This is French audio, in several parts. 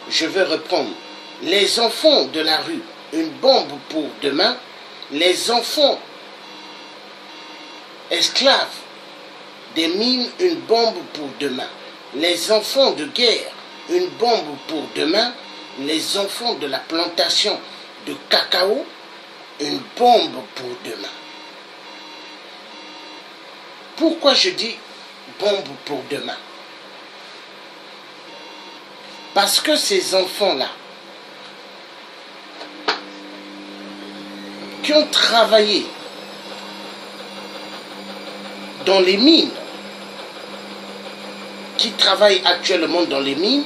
je vais reprendre. Les enfants de la rue, une bombe pour demain. Les enfants esclaves des mines, une bombe pour demain. Les enfants de guerre, une bombe pour demain. Les enfants de la plantation de cacao, une bombe pour demain. Pourquoi je dis bombe pour demain? Parce que ces enfants-là, qui ont travaillé dans les mines, qui travaillent actuellement dans les mines,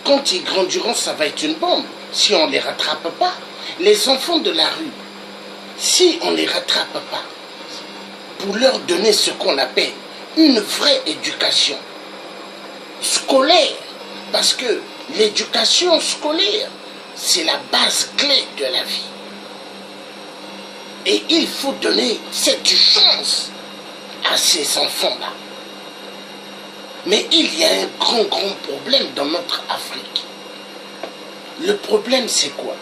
quand ils grandiront, ça va être une bombe, si on ne les rattrape pas. Les enfants de la rue, si on ne les rattrape pas, pour leur donner ce qu'on appelle une vraie éducation scolaire, parce que l'éducation scolaire, c'est la base clé de la vie. Et il faut donner cette chance à ces enfants-là. Mais il y a un grand problème dans notre Afrique. Le problème, c'est quoi?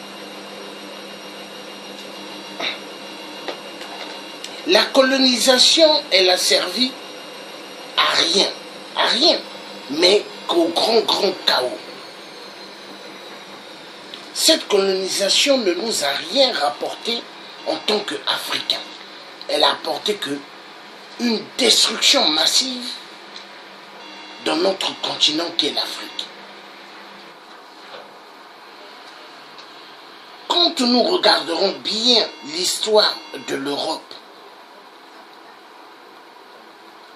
La colonisation, elle a servi à rien, mais qu'au grand chaos. Cette colonisation ne nous a rien rapporté en tant qu'Africains. Elle a apporté une destruction massive dans notre continent qui est l'Afrique. Quand nous regarderons bien l'histoire de l'Europe,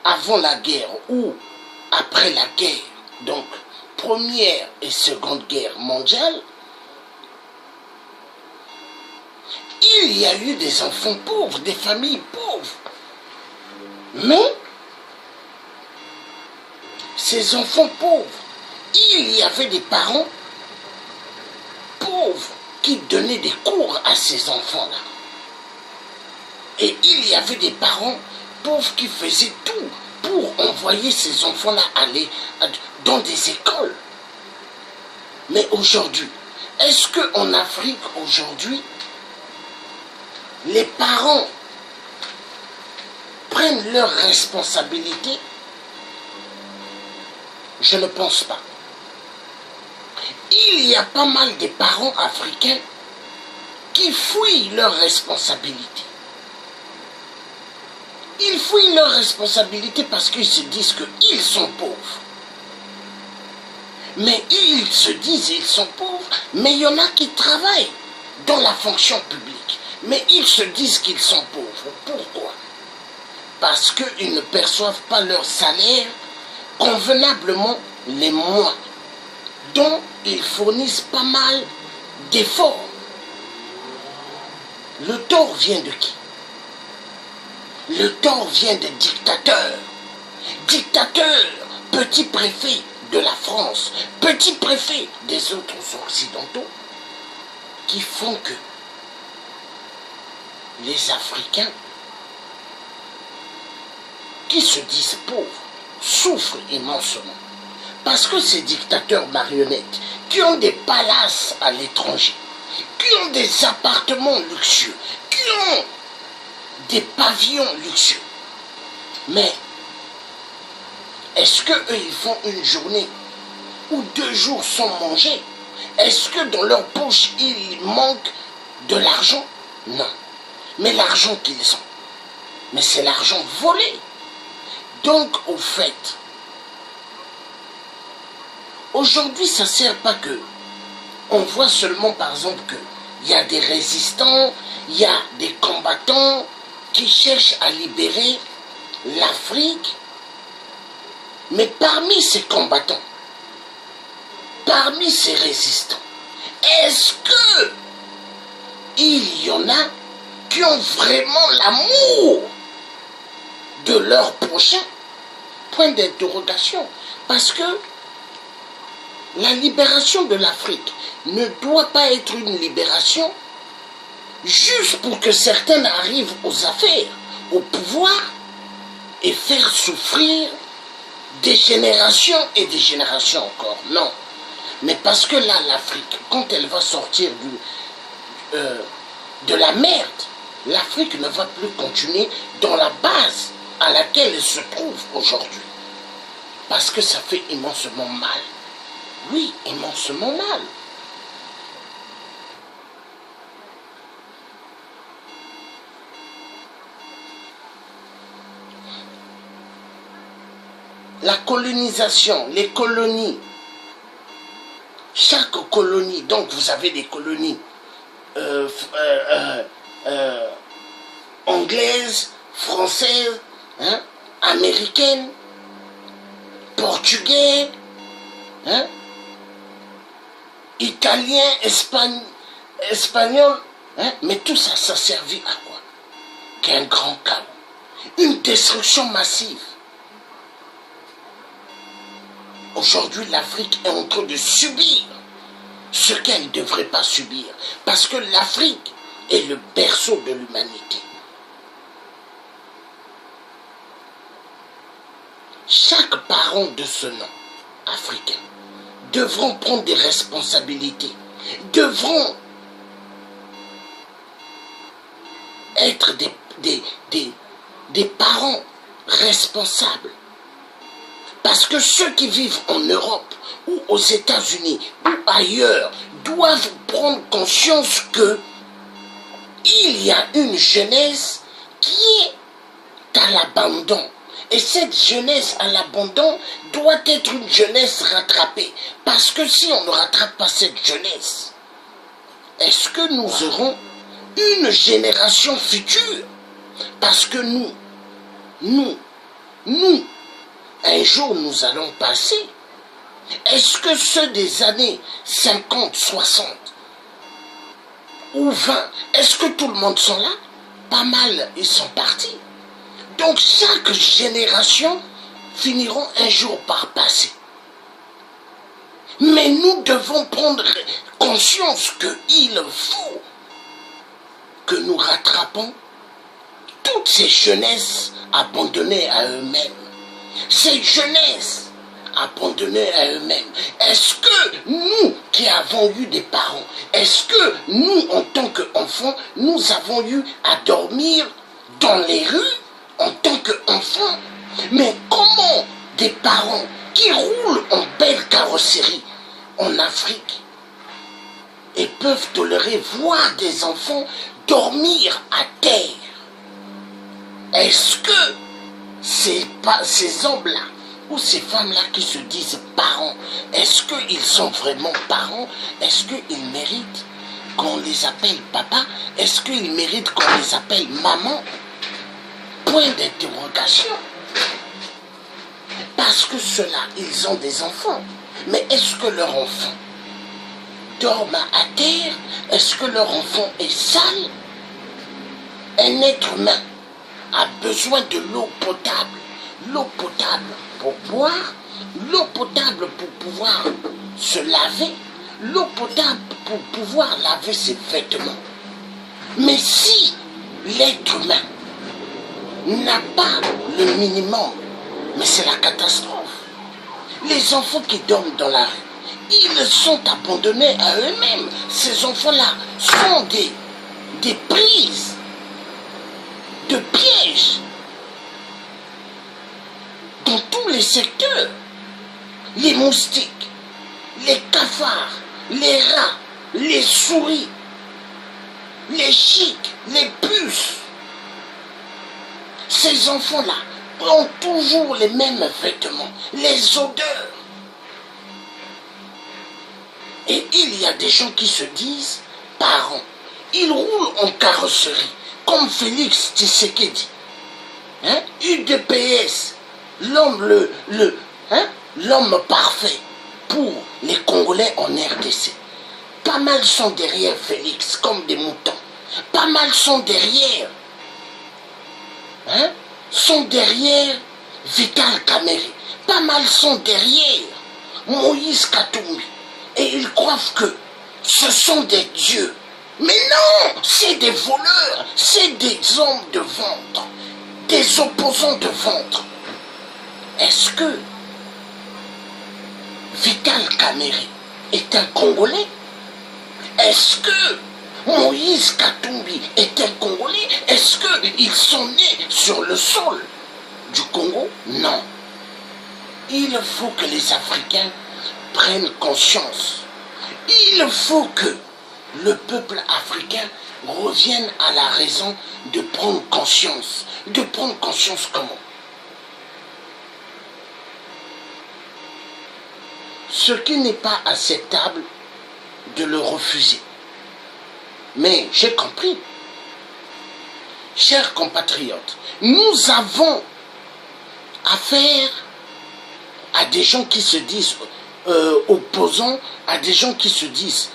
avant la guerre ou après la guerre, donc Première et Seconde Guerre mondiale, il y a eu des enfants pauvres, des familles pauvres. Mais ces enfants pauvres, il y avait des parents pauvres qui donnaient des cours à ces enfants-là. Et il y avait des parents pauvres qui faisaient tout pour envoyer ces enfants-là aller dans des écoles. Mais aujourd'hui, est-ce qu'en Afrique, aujourd'hui, les parents prennent leurs responsabilités? Je ne pense pas. Il y a pas mal de parents africains qui fuient leurs responsabilités. Ils fuient leurs responsabilités parce qu'ils se disent qu'ils sont pauvres. Mais ils se disent qu'ils sont pauvres, mais il y en a qui travaillent dans la fonction publique. Mais ils se disent qu'ils sont pauvres. Pourquoi? Parce qu'ils ne perçoivent pas leur salaire convenablement les mois, dont ils fournissent pas mal d'efforts. Le tort vient de qui? Le tort vient des dictateurs. Dictateurs, petits préfets de la France, petits préfets des autres occidentaux, qui font que les Africains, qui se disent pauvres, souffrent immensément. Parce que ces dictateurs marionnettes, qui ont des palaces à l'étranger, qui ont des appartements luxueux, qui ont des pavillons luxueux, mais est-ce qu'eux, ils font une journée ou 2 jours sans manger? Est-ce que dans leur poche, il manque de l'argent? Non. Mais l'argent qu'ils ont, mais c'est l'argent volé. Donc, au fait, aujourd'hui, ça ne sert pas que on voit seulement, par exemple, qu'il y a des résistants, il y a des combattants qui cherchent à libérer l'Afrique. Mais parmi ces combattants, parmi ces résistants, est-ce que il y en a qui ont vraiment l'amour de leur prochain? Point d'interrogation. Parce que la libération de l'Afrique ne doit pas être une libération juste pour que certains arrivent aux affaires, au pouvoir, et faire souffrir des générations et des générations encore. Non. Mais parce que là, l'Afrique, quand elle va sortir de la merde, l'Afrique ne va plus continuer dans la base à laquelle elle se trouve aujourd'hui. Parce que ça fait immensement mal. Oui, immensement mal. La colonisation, les colonies. Chaque colonie, donc vous avez des colonies anglaises, françaises, hein, américaines, portugais, hein, italiens, espagnols, hein, mais tout ça, ça servit à quoi? Qu'un grand chaos, une destruction massive. Aujourd'hui, l'Afrique est en train de subir ce qu'elle ne devrait pas subir. Parce que l'Afrique est le berceau de l'humanité. Chaque parent de ce nom africain devront prendre des responsabilités, devront être des parents responsables. Parce que ceux qui vivent en Europe ou aux États-Unis ou ailleurs doivent prendre conscience que il y a une jeunesse qui est à l'abandon. Et cette jeunesse à l'abandon doit être une jeunesse rattrapée. Parce que si on ne rattrape pas cette jeunesse, est-ce que nous aurons une génération future? Parce que nous, un jour nous allons passer. Est-ce que ceux des années 50, 60 ou 20, est-ce que tout le monde sont là? Pas mal, ils sont partis. Donc chaque génération finiront un jour par passer. Mais nous devons prendre conscience qu'il faut que nous rattrapons toutes ces jeunesses abandonnées à eux-mêmes. Ces jeunesses abandonnées à eux-mêmes. Est-ce que nous qui avons eu des parents, est-ce que nous en tant qu'enfants, nous avons eu à dormir dans les rues en tant qu'enfants? Mais comment des parents qui roulent en belle carrosserie en Afrique et peuvent tolérer voir des enfants dormir à terre? Est-ce que ces hommes-là ou ces femmes-là qui se disent parents, est-ce qu'ils sont vraiment parents? Est-ce qu'ils méritent qu'on les appelle papa? Est-ce qu'ils méritent qu'on les appelle maman? Point d'interrogation. Parce que ceux-là, ils ont des enfants. Mais est-ce que leur enfant dorme à terre? Est-ce que leur enfant est sale? Un être humain a besoin de l'eau potable. L'eau potable pour boire, l'eau potable pour pouvoir se laver, l'eau potable pour pouvoir laver ses vêtements. Mais si l'être humain n'a pas le minimum, mais c'est la catastrophe. Les enfants qui dorment dans la rue, ils sont abandonnés à eux-mêmes. Ces enfants-là sont des prises de pièges dans tous les secteurs. Les moustiques, les cafards, les rats, les souris, les chiques, les puces. Ces enfants-là ont toujours les mêmes vêtements, les odeurs. Et il y a des gens qui se disent parents. Ils roulent en carrosserie, comme Félix Tshisekedi. Hein? UDPS, l'homme l'homme parfait pour les Congolais en RDC. Pas mal sont derrière Félix, comme des moutons. Pas mal sont derrière. Sont derrière Vital Kamerhe. Pas mal sont derrière Moïse Katumbi. Et ils croient que ce sont des dieux. Mais non, c'est des voleurs, c'est des hommes de ventre, des opposants de ventre. Est-ce que Vital Kamerhe est un Congolais? Est-ce que Moïse Katumbi est un Congolais? Est-ce qu'ils sont nés sur le sol du Congo? Non. Il faut que les Africains prennent conscience. Il faut que le peuple africain revienne à la raison de prendre conscience. De prendre conscience comment? Ce qui n'est pas acceptable, de le refuser. Mais j'ai compris. Chers compatriotes, nous avons affaire à des gens qui se disent opposants, à des gens qui se disent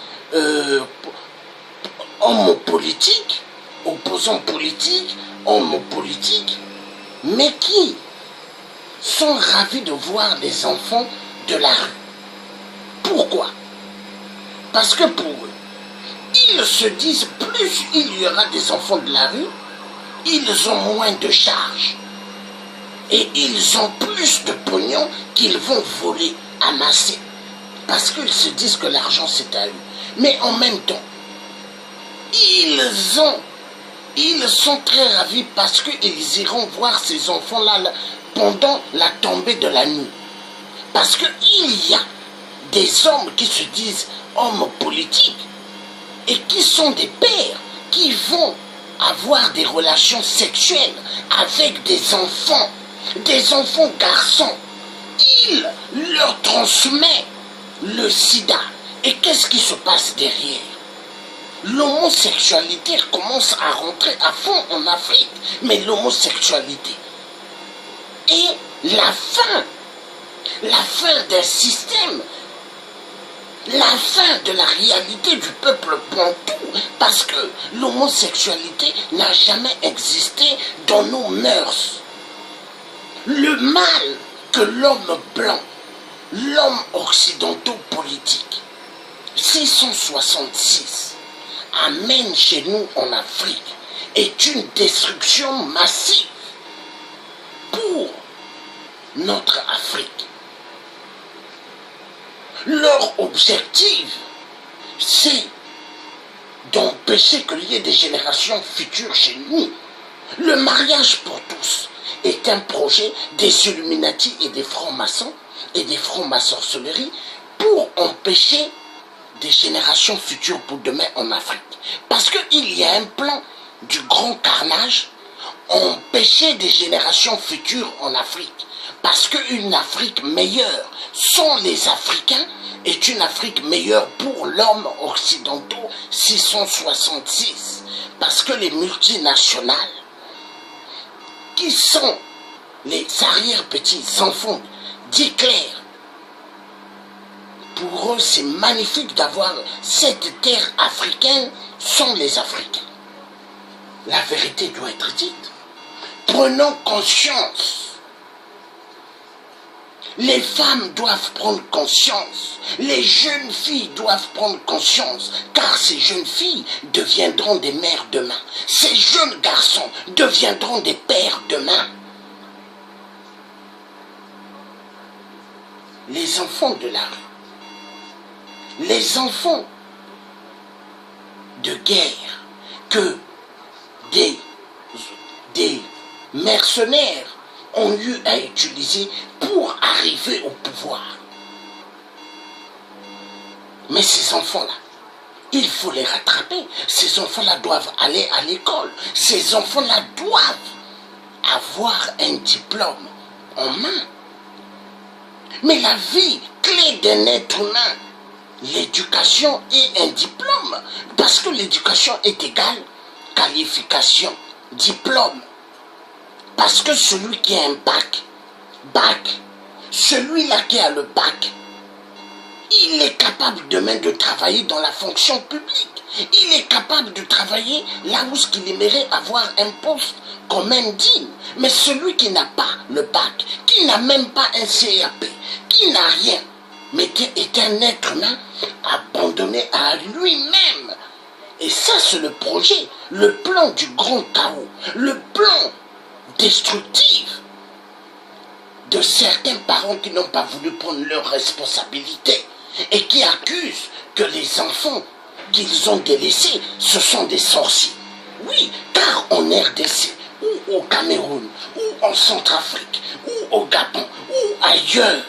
hommes politiques, opposants politiques, hommes politiques, mais qui sont ravis de voir des enfants de la rue. Pourquoi? Parce que pour eux, ils se disent plus il y aura des enfants de la rue, ils ont moins de charges. Et ils ont plus de pognon qu'ils vont voler, amasser. Parce qu'ils se disent que l'argent c'est à eux. Mais en même temps, ils sont très ravis parce qu'ils iront voir ces enfants-là pendant la tombée de la nuit. Parce qu'il y a des hommes qui se disent hommes politiques et qui sont des pères qui vont avoir des relations sexuelles avec des enfants garçons. Il leur transmet le sida. Et qu'est-ce qui se passe derrière? L'homosexualité commence à rentrer à fond en Afrique. Mais l'homosexualité est la fin d'un système, la fin de la réalité du peuple bantou, parce que l'homosexualité n'a jamais existé dans nos mœurs. Le mal que l'homme blanc, l'homme occidental politique, 666, amène chez nous en Afrique est une destruction massive pour notre Afrique. Leur objectif, c'est d'empêcher qu'il y ait des générations futures chez nous. Le mariage pour tous est un projet des Illuminati et des francs-maçons et des francs-maçonneries pour empêcher des générations futures pour demain en Afrique. Parce qu'il y a un plan du grand carnage, empêcher des générations futures en Afrique. Parce qu'une Afrique meilleure sans les Africains est une Afrique meilleure pour l'homme occidental 666. Parce que les multinationales, qui sont les arrière-petits-enfants d'Hitler, pour eux c'est magnifique d'avoir cette terre africaine sans les Africains. La vérité doit être dite. Prenons conscience. Les femmes doivent prendre conscience. Les jeunes filles doivent prendre conscience. Car ces jeunes filles deviendront des mères demain. Ces jeunes garçons deviendront des pères demain. Les enfants de la rue. Les enfants de guerre que des mercenaires ont eu à utiliser pour arriver au pouvoir. Mais ces enfants-là, il faut les rattraper. Ces enfants-là doivent aller à l'école. Ces enfants-là doivent avoir un diplôme en main. Mais la vie clé d'un être humain, l'éducation et un diplôme. Parce que l'éducation est égale qualification, diplôme. Parce que celui qui a un bac, celui-là qui a le bac, il est capable demain de travailler dans la fonction publique. Il est capable de travailler là où il aimerait avoir un poste quand même digne. Mais celui qui n'a pas le bac, qui n'a même pas un CAP, qui n'a rien, mais est un être humain abandonné à lui-même. Et ça, c'est le projet, le plan du grand chaos, le plan destructif de certains parents qui n'ont pas voulu prendre leurs responsabilités. et qui accusent que les enfants qu'ils ont délaissés, ce sont des sorciers. Oui, car en RDC, ou au Cameroun, ou en Centrafrique, ou au Gabon, ou ailleurs,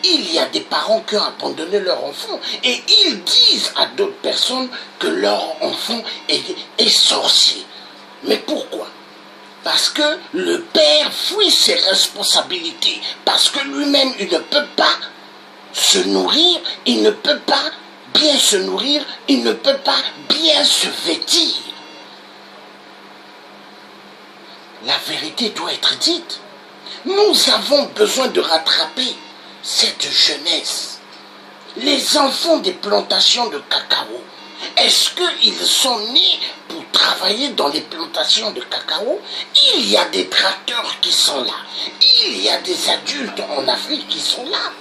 il y a des parents qui ont abandonné leur enfant et ils disent à d'autres personnes que leur enfant est sorcier. Mais pourquoi? Parce que le père fuit ses responsabilités, parce que lui-même il ne peut pas se nourrir, il ne peut pas bien se nourrir, il ne peut pas bien se vêtir. La vérité doit être dite. Nous avons besoin de rattraper cette jeunesse. Les enfants des plantations de cacao, est-ce qu'ils sont nés pour travailler dans les plantations de cacao? Il y a des tracteurs qui sont là. Il y a des adultes en Afrique qui sont là,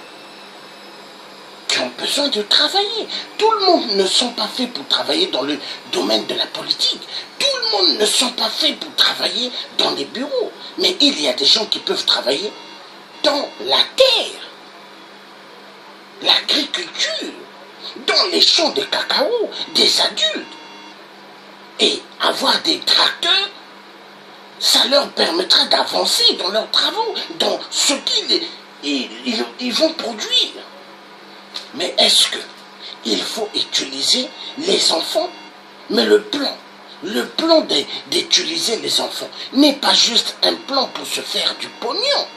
qui ont besoin de travailler. Tout le monde ne sont pas faits pour travailler dans le domaine de la politique. Tout le monde ne sont pas faits pour travailler dans les bureaux. Mais il y a des gens qui peuvent travailler dans la terre, l'agriculture, dans les champs de cacao, des adultes. Et avoir des tracteurs, ça leur permettra d'avancer dans leurs travaux, dans ce qu'ils vont produire. Mais est-ce qu'il faut utiliser les enfants? Mais le plan d'utiliser les enfants n'est pas juste un plan pour se faire du pognon.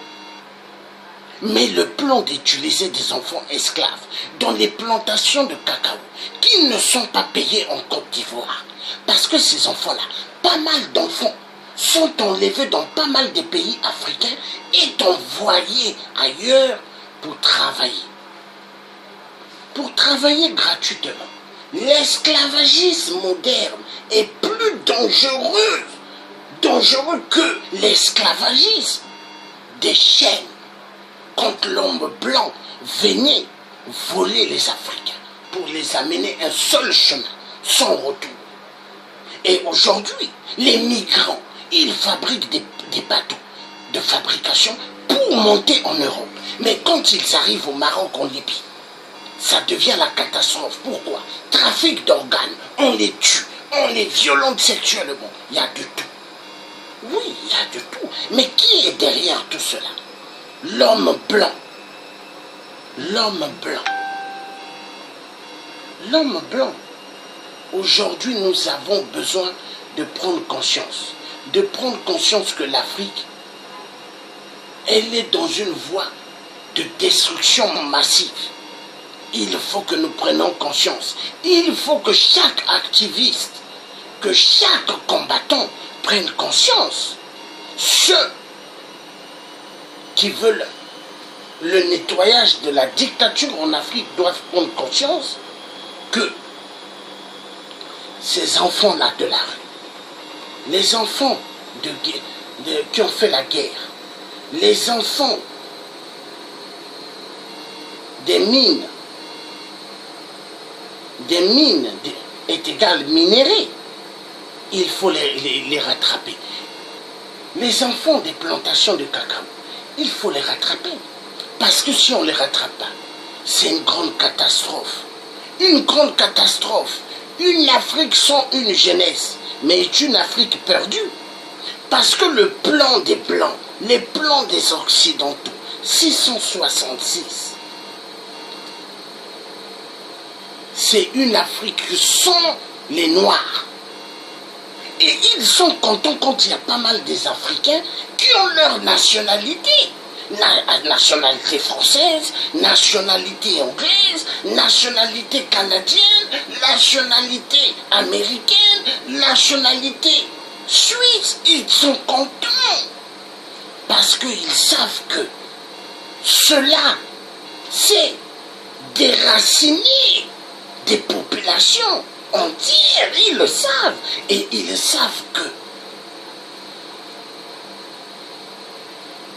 Mais le plan d'utiliser des enfants esclaves dans les plantations de cacao qui ne sont pas payés en Côte d'Ivoire. Parce que ces enfants-là, pas mal d'enfants sont enlevés dans pas mal de pays africains et envoyés ailleurs pour travailler. Pour travailler gratuitement. L'esclavagisme moderne est plus dangereux que l'esclavagisme des chaînes. Quand l'homme blanc venait voler les Africains pour les amener un seul chemin, sans retour. Et aujourd'hui, les migrants, ils fabriquent des bateaux de fabrication pour monter en Europe. Mais quand ils arrivent au Maroc, en Libye, ça devient la catastrophe. Pourquoi? Trafic d'organes, on les tue, on les violente sexuellement. Il y a de tout. Oui, il y a de tout. Mais qui est derrière tout cela? L'homme blanc. L'homme blanc. L'homme blanc. Aujourd'hui, nous avons besoin de prendre conscience. De prendre conscience que l'Afrique, elle est dans une voie de destruction massive. Il faut que nous prenions conscience. Il faut que chaque activiste, que chaque combattant prenne conscience. Ceux qui veulent le nettoyage de la dictature en Afrique doivent prendre conscience que ces enfants-là de la rue, les enfants qui ont fait la guerre, les enfants des mines est égal minéraux, il faut les rattraper. Les enfants des plantations de cacao, il faut les rattraper. Parce que si on ne les rattrape pas, c'est une grande catastrophe. Une grande catastrophe. Une Afrique sans une jeunesse, mais est une Afrique perdue. Parce que le plan des Blancs, les plans des Occidentaux, 666, c'est une Afrique sans les Noirs. Et ils sont contents quand il y a pas mal des Africains qui ont leur nationalité. Nationalité française, nationalité anglaise, nationalité canadienne, nationalité américaine, nationalité suisse. Ils sont contents parce qu'ils savent que cela, c'est déraciner des populations entières. Ils le savent et ils savent que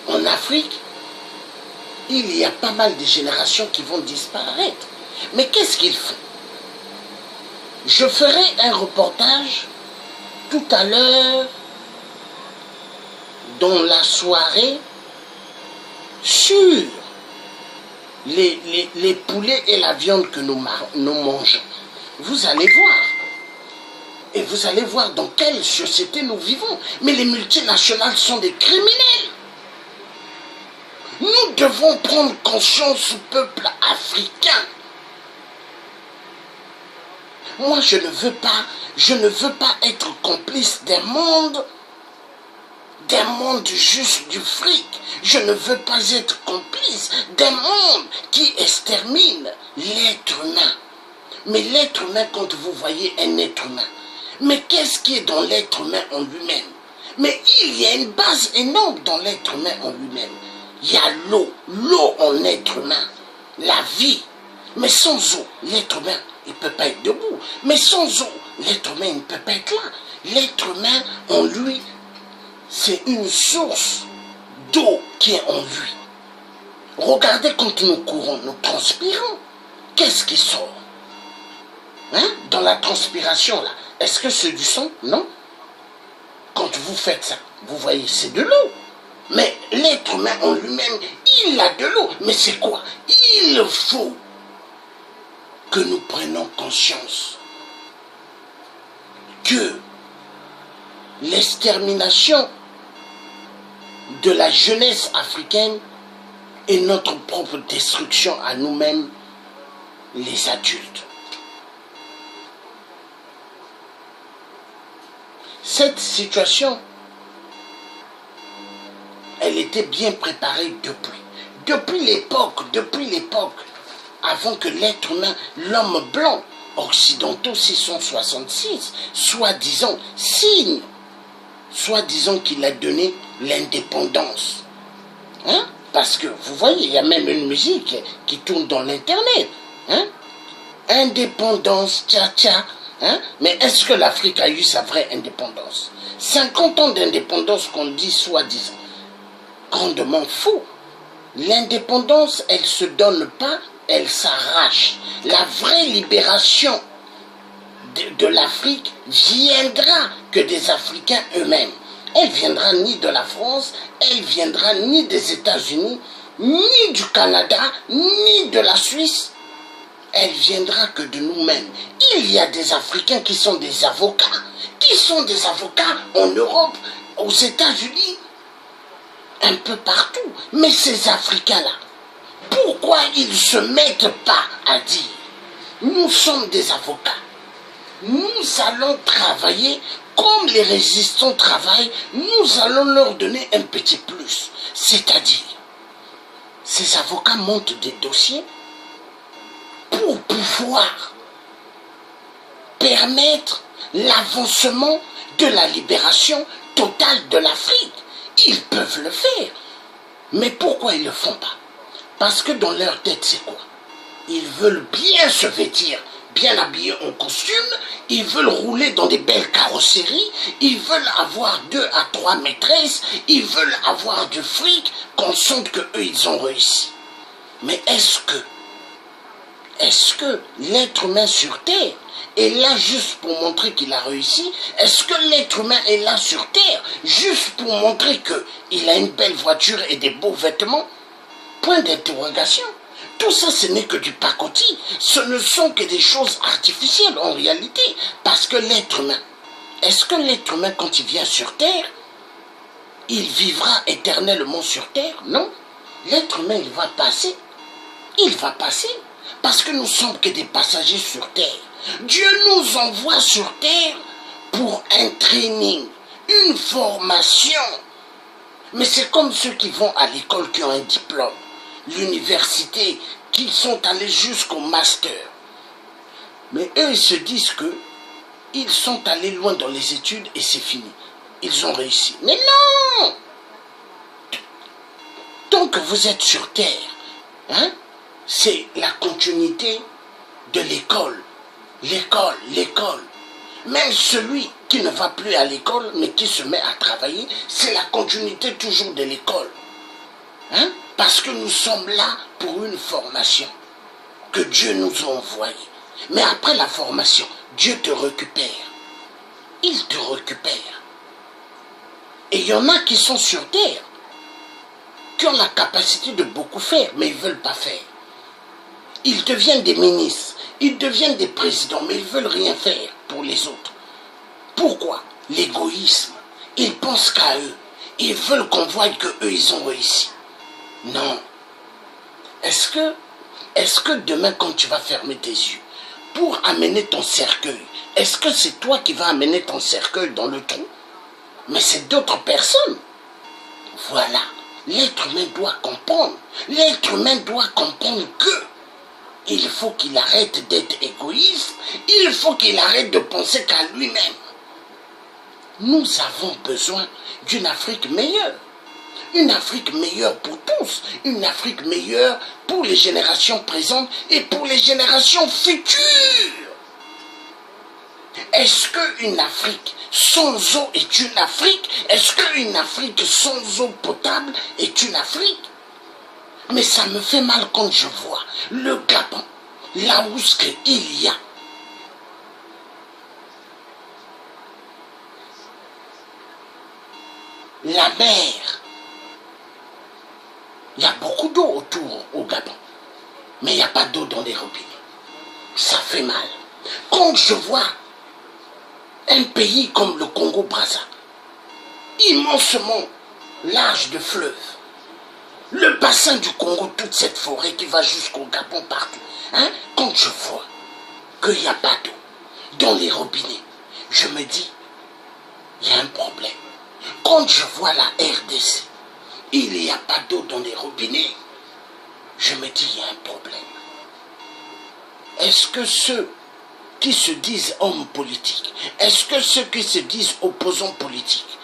en Afrique, il y a pas mal de générations qui vont disparaître. Mais qu'est-ce qu'ils font? Je ferai un reportage tout à l'heure dans la soirée sur les poulets et la viande que nous mangeons. Vous allez voir. Et vous allez voir dans quelle société nous vivons. Mais les multinationales sont des criminels. Nous devons prendre conscience au peuple africain. Moi, je ne veux pas être complice d'un monde juste du fric. Je ne veux pas être complice d'un monde qui extermine l'être humain. Mais l'être humain, quand vous voyez un être humain, mais qu'est-ce qui est dans l'être humain en lui-même? Mais il y a une base énorme dans l'être humain en lui-même. Il y a l'eau en être humain, la vie. Mais sans eau, l'être humain, il ne peut pas être debout. Mais sans eau, l'être humain, il ne peut pas être là. L'être humain, en lui, c'est une source d'eau qui est en lui. Regardez quand nous courons, nous transpirons. Qu'est-ce qui sort? Hein? Dans la transpiration, là, est-ce que c'est du sang? Non. Quand vous faites ça, vous voyez, c'est de l'eau. Mais l'être humain en lui-même, il a de l'eau. Mais c'est quoi? Il faut que nous prenions conscience que l'extermination de la jeunesse africaine est notre propre destruction à nous-mêmes, les adultes. Cette situation, elle était bien préparée depuis l'époque, avant que l'être humain, l'homme blanc, occidentaux 666, soi-disant, signe, soi-disant qu'il a donné l'indépendance. Hein? Parce que, vous voyez, il y a même une musique qui tourne dans l'internet. Hein? Indépendance, tcha-tcha. Hein? Mais est-ce que l'Afrique a eu sa vraie indépendance? 50 ans d'indépendance qu'on dit soi-disant. Grandement faux. L'indépendance, elle ne se donne pas, elle s'arrache. La vraie libération de l'Afrique viendra que des Africains eux-mêmes. Elle viendra ni de la France, elle viendra ni des États-Unis, ni du Canada, ni de la Suisse. Elle viendra que de nous-mêmes. Il y a des Africains qui sont des avocats en Europe, aux États-Unis, un peu partout. Mais ces Africains-là, pourquoi ils ne se mettent pas à dire, nous sommes des avocats, nous allons travailler comme les résistants travaillent, nous allons leur donner un petit plus. C'est-à-dire, ces avocats montent des dossiers pour pouvoir permettre l'avancement de la libération totale de l'Afrique. Ils peuvent le faire. Mais pourquoi ils ne le font pas? Parce que dans leur tête, c'est quoi? Ils veulent bien se vêtir, bien habillés en costume, ils veulent rouler dans des belles carrosseries, ils veulent avoir 2 à 3 maîtresses, ils veulent avoir du fric, qu'on sente qu'eux, ils ont réussi. Mais est-ce que l'être humain sur Terre est là juste pour montrer qu'il a réussi? Est-ce que l'être humain est là sur Terre juste pour montrer qu'il a une belle voiture et des beaux vêtements? Point d'interrogation. Tout ça, ce n'est que du pacotille. Ce ne sont que des choses artificielles en réalité. Parce que l'être humain, est-ce que l'être humain, quand il vient sur Terre, il vivra éternellement sur Terre? Non. L'être humain, il va passer. Il va passer. Parce que nous sommes que des passagers sur Terre. Dieu nous envoie sur Terre pour un training, une formation. Mais c'est comme ceux qui vont à l'école qui ont un diplôme, l'université, qui sont allés jusqu'au master. Mais eux, ils se disent que ils sont allés loin dans les études et c'est fini. Ils ont réussi. Mais non! Tant que vous êtes sur Terre, hein, c'est la continuité de l'école. L'école. Même celui qui ne va plus à l'école, mais qui se met à travailler, c'est la continuité toujours de l'école. Hein? Parce que nous sommes là pour une formation que Dieu nous a envoyée. Mais après la formation, Dieu te récupère. Il te récupère. Et il y en a qui sont sur terre, qui ont la capacité de beaucoup faire, mais ils ne veulent pas faire. Ils deviennent des ministres, ils deviennent des présidents, mais ils ne veulent rien faire pour les autres. Pourquoi? L'égoïsme. Ils pensent qu'à eux. Ils veulent qu'on voie qu'eux, ils ont réussi. Non. Est-ce que demain, quand tu vas fermer tes yeux, pour amener ton cercueil, est-ce que c'est toi qui vas amener ton cercueil dans le trou? Mais c'est d'autres personnes. Voilà. L'être humain doit comprendre. L'être humain doit comprendre que il faut qu'il arrête d'être égoïste. Il faut qu'il arrête de penser qu'à lui-même. Nous avons besoin d'une Afrique meilleure. Une Afrique meilleure pour tous. Une Afrique meilleure pour les générations présentes et pour les générations futures. Est-ce qu'une Afrique sans eau est une Afrique? Est-ce qu'une Afrique sans eau potable est une Afrique? Mais ça me fait mal quand je vois le Gabon, là où il y a la mer. Il y a beaucoup d'eau autour au Gabon, mais il n'y a pas d'eau dans les robinets. Ça fait mal. Quand je vois un pays comme le Congo-Brazza, immensement large de fleuves, le bassin du Congo, toute cette forêt qui va jusqu'au Gabon partout, hein, quand je vois qu'il n'y a pas d'eau dans les robinets, je me dis, il y a un problème. Quand je vois la RDC, il n'y a pas d'eau dans les robinets, je me dis, il y a un problème. Est-ce que ceux qui se disent hommes politiques, est-ce que ceux qui se disent opposants politiques,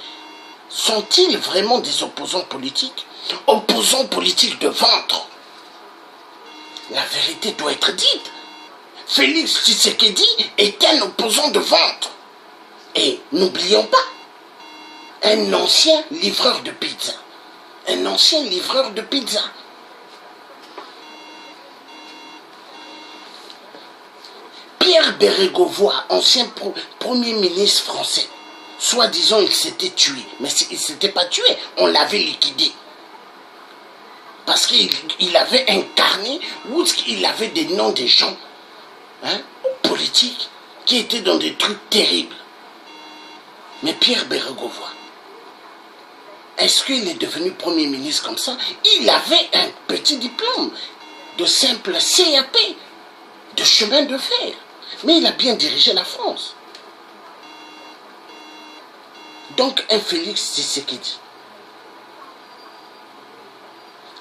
sont-ils vraiment des opposants politiques? Opposants politiques de ventre. La vérité doit être dite. Félix Tshisekedi est un opposant de ventre. Et n'oublions pas, un ancien livreur de pizza. Un ancien livreur de pizza. Pierre Bérégovoy, ancien premier ministre français, soi-disant il s'était tué, mais il ne s'était pas tué, on l'avait liquidé. Parce qu'il avait un carnet où il avait des noms des gens, hein, politiques qui étaient dans des trucs terribles. Mais Pierre Bérégovoy, est-ce qu'il est devenu Premier ministre comme ça? Il avait un petit diplôme de simple CAP, de chemin de fer. Mais il a bien dirigé la France. Donc un Félix Tshisekedi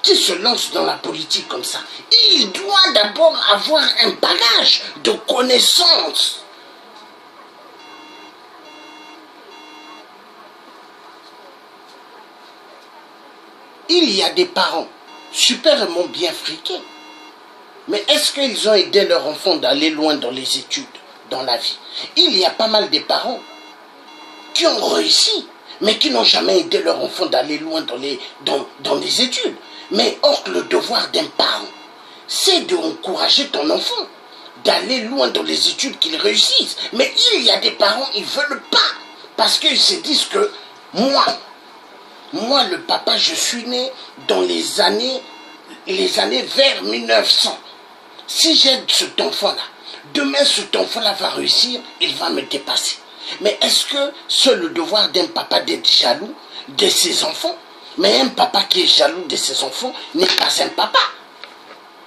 qui se lance dans la politique comme ça, il doit d'abord avoir un bagage de connaissances. Il y a des parents superment bien friqués. Mais est-ce qu'ils ont aidé leurs enfants d'aller loin dans les études, dans la vie? Il y a pas mal de parents qui ont réussi, mais qui n'ont jamais aidé leurs enfants d'aller loin dans les études. Mais or, le devoir d'un parent, c'est d'encourager ton enfant d'aller loin dans les études, qu'il réussisse. Mais il y a des parents, ils ne veulent pas, parce qu'ils se disent que moi, le papa, je suis né dans les années vers 1900. Si j'aide cet enfant-là, demain cet enfant-là va réussir, il va me dépasser. Mais est-ce que c'est le devoir d'un papa d'être jaloux de ses enfants? Mais un papa qui est jaloux de ses enfants n'est pas un papa.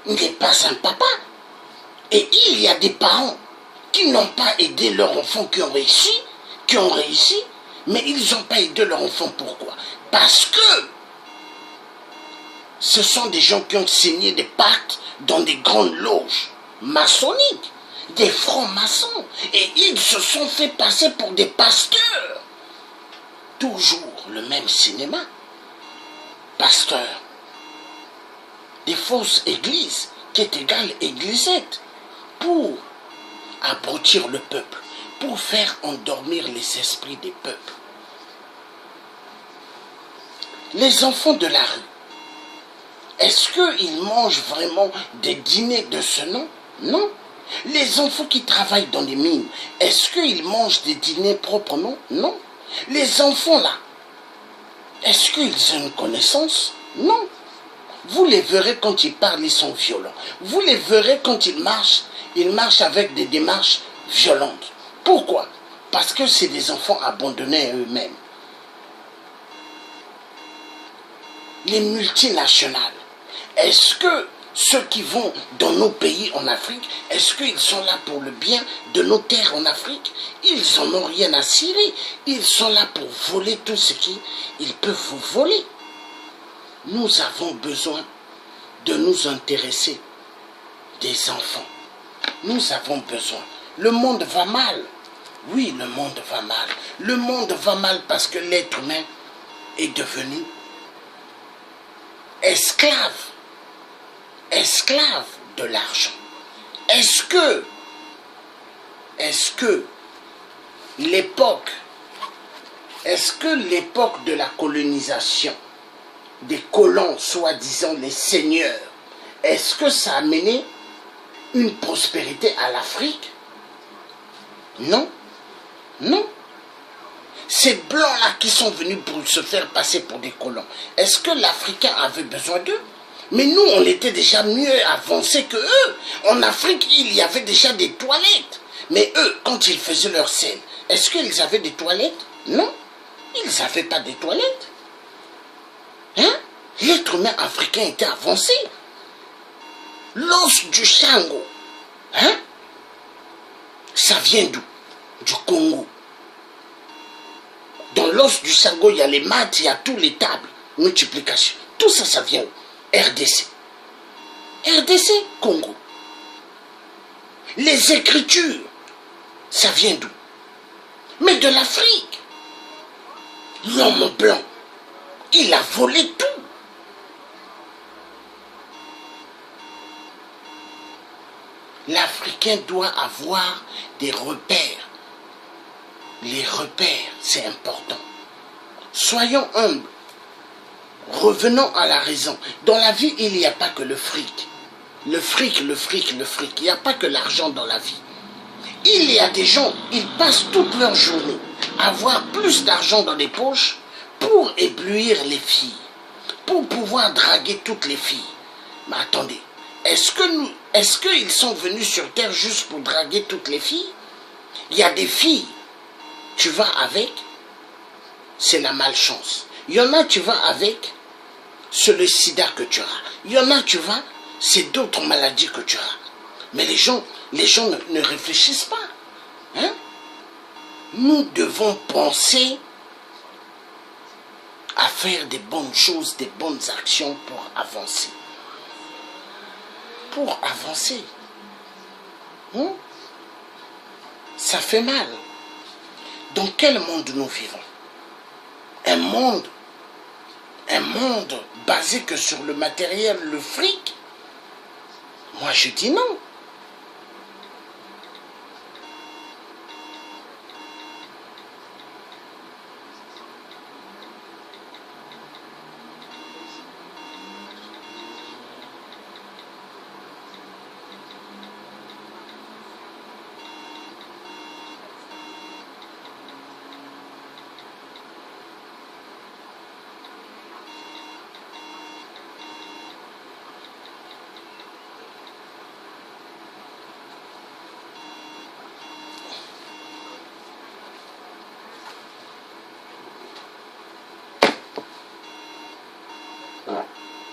Il n'est pas un papa. Et il y a des parents qui n'ont pas aidé leurs enfants qui ont réussi, mais ils n'ont pas aidé leurs enfants. Pourquoi? Parce que ce sont des gens qui ont signé des pactes dans des grandes loges maçonniques, des francs-maçons, et ils se sont fait passer pour des pasteurs. Toujours le même cinéma. Pasteurs. Des fausses églises qui est égale églisette pour abrutir le peuple, pour faire endormir les esprits des peuples. Les enfants de la rue, est-ce qu'ils mangent vraiment des dîners de ce nom? Non. Les enfants qui travaillent dans les mines, est-ce qu'ils mangent des dîners proprement? Non. Les enfants là, est-ce qu'ils ont une connaissance? Non. Vous les verrez quand ils parlent, ils sont violents. Vous les verrez quand ils marchent avec des démarches violentes. Pourquoi? Parce que c'est des enfants abandonnés à eux-mêmes. Les multinationales, est-ce que ceux qui vont dans nos pays en Afrique, est-ce qu'ils sont là pour le bien de nos terres en Afrique? Ils n'en ont rien à cirer. Ils sont là pour voler tout ce qu'ils peuvent vous voler. Nous avons besoin de nous intéresser des enfants. Nous avons besoin. Le monde va mal. Oui, le monde va mal. Le monde va mal parce que l'être humain est devenu esclave de l'argent. Est-ce que l'époque de la colonisation, des colons, soi-disant les seigneurs, est-ce que ça a mené une prospérité à l'Afrique? Non, non. Ces blancs-là qui sont venus pour se faire passer pour des colons, est-ce que l'Africain avait besoin d'eux? Mais nous, on était déjà mieux avancés que eux. En Afrique, il y avait déjà des toilettes. Mais eux, quand ils faisaient leur scène, est-ce qu'ils avaient des toilettes? Non, ils n'avaient pas des toilettes. Hein? L'être humain africain était avancé. L'os du Sango, hein? Ça vient d'où? Du Congo. Dans l'os du Sango, il y a les maths, il y a tous les tables, multiplication. Tout ça, ça vient où? RDC. RDC, Congo. Les écritures, ça vient d'où? Mais de l'Afrique. L'homme blanc, il a volé tout. L'Africain doit avoir des repères. Les repères, c'est important. Soyons humbles. Revenons à la raison. Dans la vie, il n'y a pas que le fric. Le fric, le fric, le fric. Il n'y a pas que l'argent dans la vie. Il y a des gens, ils passent toute leur journée à avoir plus d'argent dans les poches pour éblouir les filles, pour pouvoir draguer toutes les filles. Mais attendez, est-ce qu'ils sont venus sur terre juste pour draguer toutes les filles? Il y a des filles, tu vas avec, c'est la malchance. Il y en a, tu vas avec, c'est le sida que tu as. Il y en a, tu vas, c'est d'autres maladies que tu as. Mais les gens ne réfléchissent pas. Hein? Nous devons penser à faire des bonnes choses, des bonnes actions pour avancer. Pour avancer. Hein? Ça fait mal. Dans quel monde nous vivons? Un monde basé que sur le matériel, le fric? Moi, je dis non.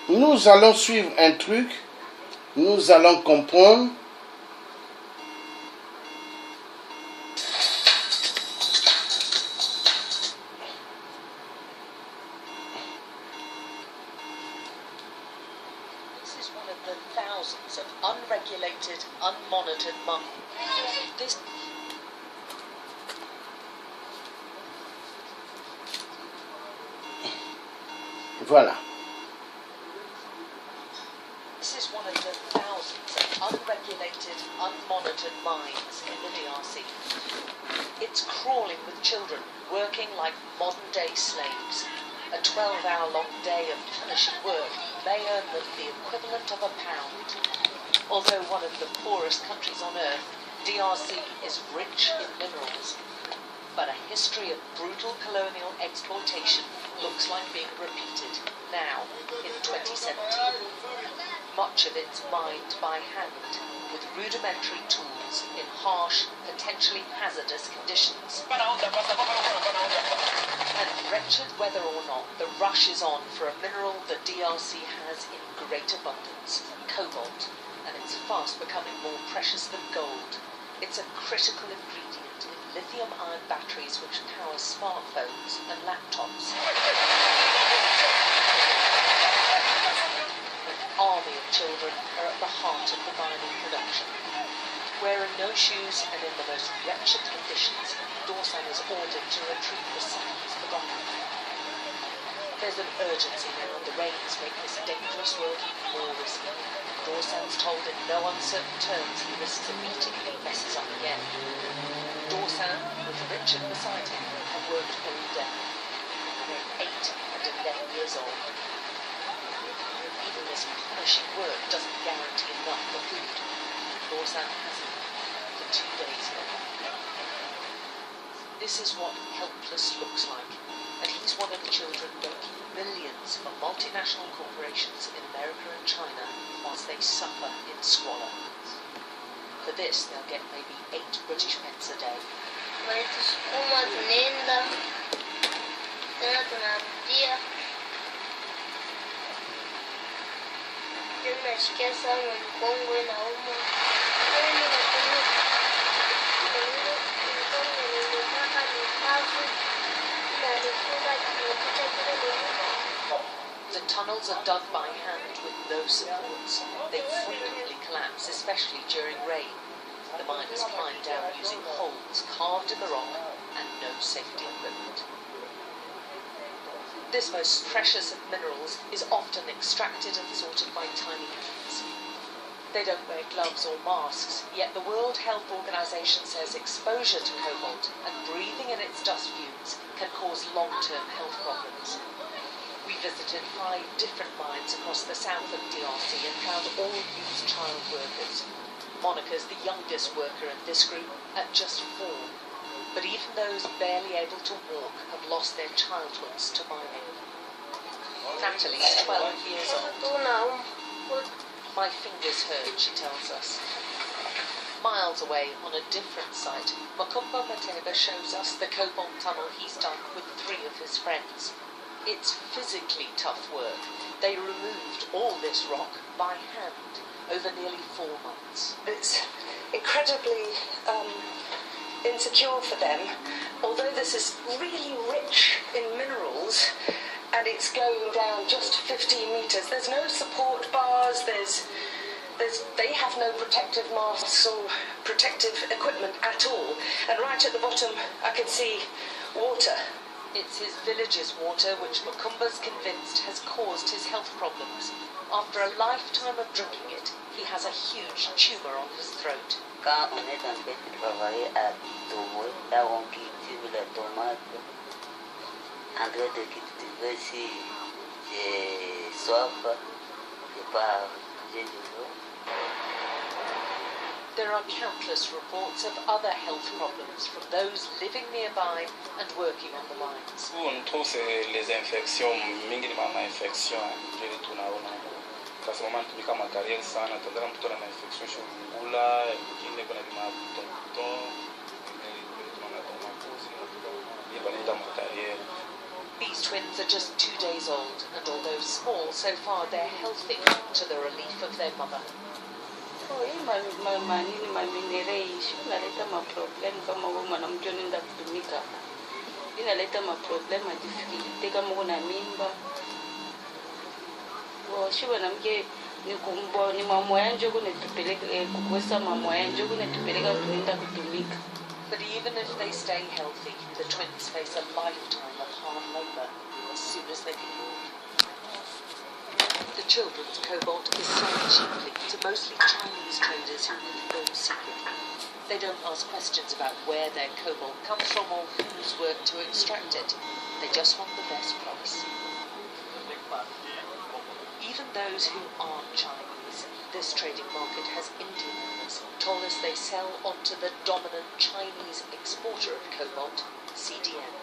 Nous allons suivre un truc, nous allons comprendre. This is one of the thousands of unregulated, unmonitored money. Voilà. This is one of the thousands of unregulated, unmonitored mines in the DRC. It's crawling with children, working like modern-day slaves. A 12-hour-long day of punishing work may earn them the equivalent of £1. Although one of the poorest countries on earth, DRC is rich in minerals. But a history of brutal colonial exploitation looks like being repeated now in 2017. Much of it's mined by hand with rudimentary tools in harsh, potentially hazardous conditions. And wretched whether or not, the rush is on for a mineral the DRC has in great abundance, cobalt, and it's fast becoming more precious than gold. It's a critical ingredient in lithium-ion batteries which power smartphones and laptops. An army of children are at the heart of the mining production. Wearing no shoes and in the most wretched conditions, Dorsan is ordered to retrieve the samples forgotten. There's an urgency now, and the rains make this dangerous work even more risky. Dorsan's told in no uncertain terms he risks a meeting if he messes up again. Dorsan, with Richard beside him, have worked all day. They're 8 and 11 years old. Even this punishing work doesn't guarantee enough for food. Dorsan hasn't for 2 days now. This is what helpless looks like, and he's one of the children making millions for multinational corporations in America and China whilst they suffer in squalor. For this, they'll get maybe 8 British pence a day. The tunnels are dug by hand with no supports. They frequently collapse, especially during rain. The miners climb down using holes carved in the rock and no safety equipment. This most precious of minerals is often extracted and sorted by tiny hands. They don't wear gloves or masks, yet the World Health Organization says exposure to cobalt and breathing in its dust fumes can cause long-term health problems. We visited 5 different mines across the south of DRC and found all youth child workers. Monica's the youngest worker in this group at just 4. But even those barely able to walk have lost their childhoods to mining. Natalie is 12 years old. My fingers hurt, she tells us. Miles away, on a different site, Makumba Mateba shows us the cobalt tunnel he's done with 3 of his friends. It's physically tough work. They removed all this rock by hand over nearly 4 months. It's incredibly insecure for them. Although this is really rich in minerals, and it's going down just 15 metres. There's no support bars, they have no protective masks or protective equipment at all. And right at the bottom, I can see water. It's his village's water which Makumba's convinced has caused his health problems. After a lifetime of drinking it, he has a huge tumour on his throat. Quand on est en train de travailler à Togo, là on cultive la tomate, en train de cultiver si j'ai soif, je pars manger de l'eau. There are countless reports of other health problems from those living nearby and working on the mines. On trouve les infections, mingi ni mama infection, ndio tunaona. Kwa sababu tumika makariere sana, tandara mtu ana infection shungula, ingine kuna mabuton, These twins are just 2 days old, and although small, so far they're healthy to the relief of their mother. Manini maminereishi inaleta maproblemu kama wewe mwanamke unaenda kutumika, inaleta maproblemu difficulty kama una mimba. Shi mwanamke ni mama yanje kunetupeleka kukwesa mama yanje kunetupeleka kuenda kutumika. But even if they stay healthy, the twins face a lifetime of hard labour as soon as they can walk. The children's cobalt is sold cheaply to mostly Chinese traders who confirm secretly. They don't ask questions about where their cobalt comes from or who's worked to extract it. They just want the best price. Even those who aren't Chinese, this trading market has Indian owners, told us they sell onto the dominant Chinese exporter of cobalt, CDM.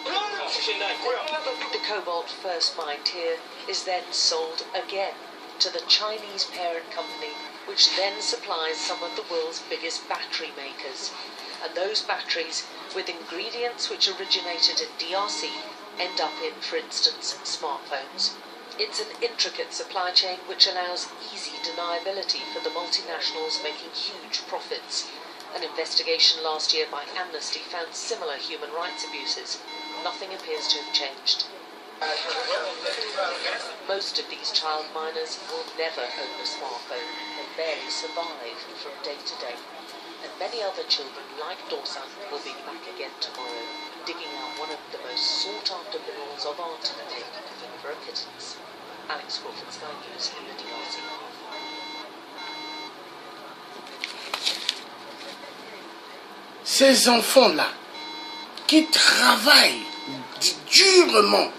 The cobalt first mined here is then sold again to the Chinese parent company, which then supplies some of the world's biggest battery makers. And those batteries, with ingredients which originated in DRC, end up in, for instance, smartphones. It's an intricate supply chain which allows easy deniability for the multinationals making huge profits. An investigation last year by Amnesty found similar human rights abuses. Nothing appears to have changed. Most of these child miners will never own a smartphone and barely survive from day to day. And many other children like Dorsan will be back again tomorrow, digging out one of the most sought-after minerals of our time for a pittance. Alex Crawford, Sky News in the DRC. Ces enfants-là qui travaillent durement,